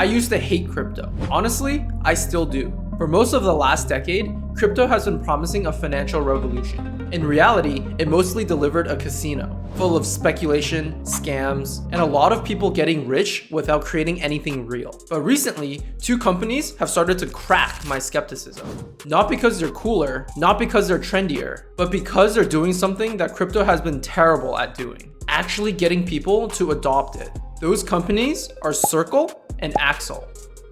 I used to hate crypto. Honestly, I still do. For most of the last decade, crypto has been promising a financial revolution. In reality, it mostly delivered a casino, full of speculation, scams, and a lot of people getting rich without creating anything real. But recently, two companies have started to crack my skepticism. Not because they're cooler, not because they're trendier, but because they're doing something that crypto has been terrible at doing. Actually getting people to adopt it. Those companies are Circle and Axal.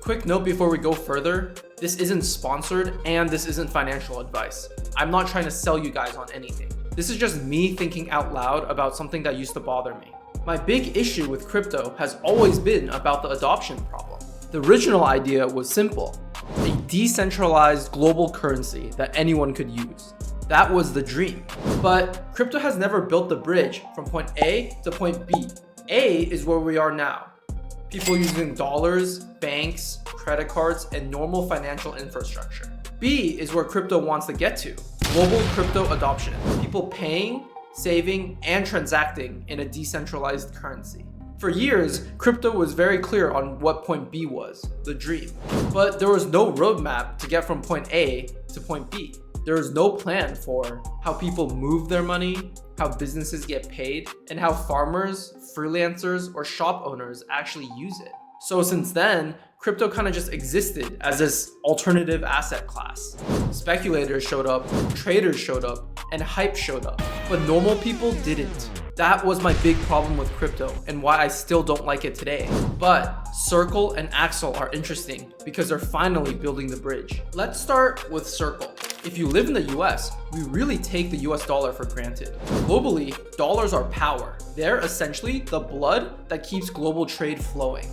Quick note before we go further, this isn't sponsored and this isn't financial advice. I'm not trying to sell you guys on anything. This is just me thinking out loud about something that used to bother me. My big issue with crypto has always been about the adoption problem. The original idea was simple, a decentralized global currency that anyone could use. That was the dream. But crypto has never built the bridge from point A to point B. A is where we are now. People using dollars, banks, credit cards, and normal financial infrastructure. B is where crypto wants to get to. Global crypto adoption. People paying, saving, and transacting in a decentralized currency. For years, crypto was very clear on what point B was, the dream. But there was no roadmap to get from point A to point B. There is no plan for how people move their money, how businesses get paid, and how farmers, freelancers, or shop owners actually use it. So since then, crypto kind of just existed as this alternative asset class. Speculators showed up, traders showed up, and hype showed up, but normal people didn't. That was my big problem with crypto and why I still don't like it today. But Circle and Axal are interesting because they're finally building the bridge. Let's start with Circle. If you live in the US, we really take the US dollar for granted. Globally, dollars are power. They're essentially the blood that keeps global trade flowing.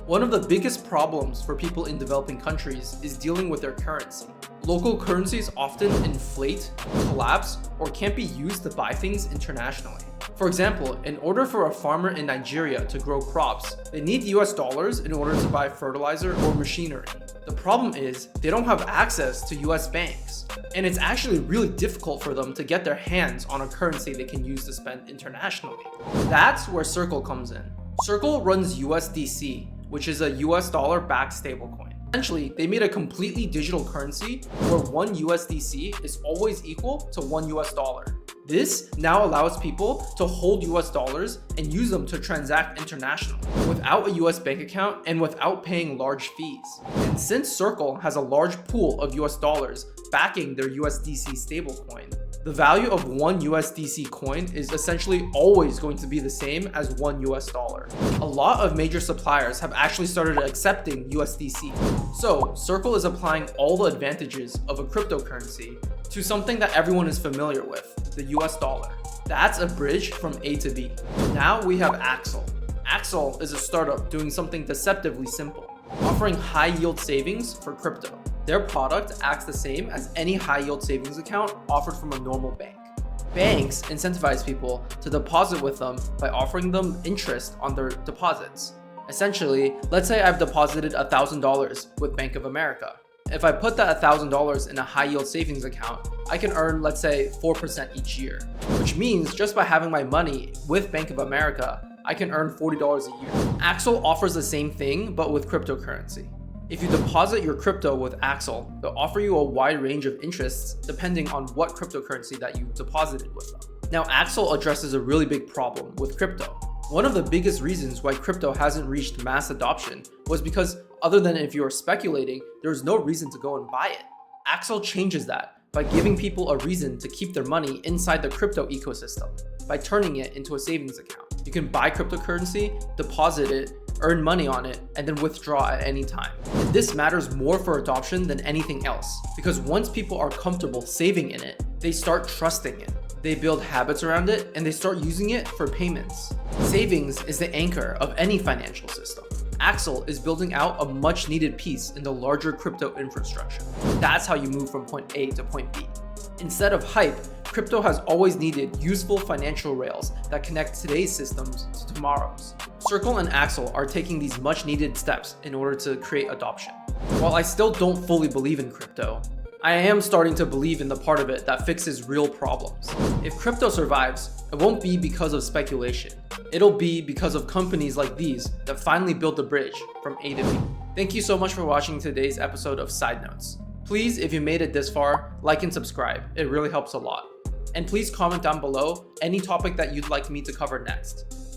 One of the biggest problems for people in developing countries is dealing with their currency. Local currencies often inflate, collapse, or can't be used to buy things internationally. For example, in order for a farmer in Nigeria to grow crops, they need US dollars in order to buy fertilizer or machinery. The problem is they don't have access to US banks, and it's actually really difficult for them to get their hands on a currency they can use to spend internationally. That's where Circle comes in. Circle runs USDC, which is a US dollar-backed stablecoin. Essentially, they made a completely digital currency where one USDC is always equal to one US dollar. This now allows people to hold US dollars and use them to transact internationally without a US bank account and without paying large fees. And since Circle has a large pool of US dollars backing their USDC stablecoin, the value of one USDC coin is essentially always going to be the same as one US dollar. A lot of major suppliers have actually started accepting USDC. So Circle is applying all the advantages of a cryptocurrency to something that everyone is familiar with, the US dollar. That's a bridge from A to B. Now we have Axal. Axal is a startup doing something deceptively simple, offering high yield savings for crypto. Their product acts the same as any high yield savings account offered from a normal bank. Banks incentivize people to deposit with them by offering them interest on their deposits. Essentially, let's say I've deposited $1,000 with Bank of America. If I put that $1,000 in a high yield savings account, I can earn, let's say, 4% each year, which means just by having my money with Bank of America, I can earn $40 a year. Axal offers the same thing, but with cryptocurrency. If you deposit your crypto with Axal, they'll offer you a wide range of interests depending on what cryptocurrency that you deposited with them. Now, Axal addresses a really big problem with crypto. One of the biggest reasons why crypto hasn't reached mass adoption was because other than if you are speculating, there's no reason to go and buy it. Axal changes that by giving people a reason to keep their money inside the crypto ecosystem by turning it into a savings account. You can buy cryptocurrency, deposit it, earn money on it, and then withdraw at any time. And this matters more for adoption than anything else because once people are comfortable saving in it, they start trusting it. They build habits around it and they start using it for payments. Savings is the anchor of any financial system. Axal is building out a much needed piece in the larger crypto infrastructure. That's how you move from point A to point B. Instead of hype, crypto has always needed useful financial rails that connect today's systems to tomorrow's. Circle and Axal are taking these much needed steps in order to create adoption. While I still don't fully believe in crypto, I am starting to believe in the part of it that fixes real problems. If crypto survives, it won't be because of speculation. It'll be because of companies like these that finally built the bridge from A to B. Thank you so much for watching today's episode of Side Notes. Please, if you made it this far, like and subscribe. It really helps a lot. And please comment down below any topic that you'd like me to cover next.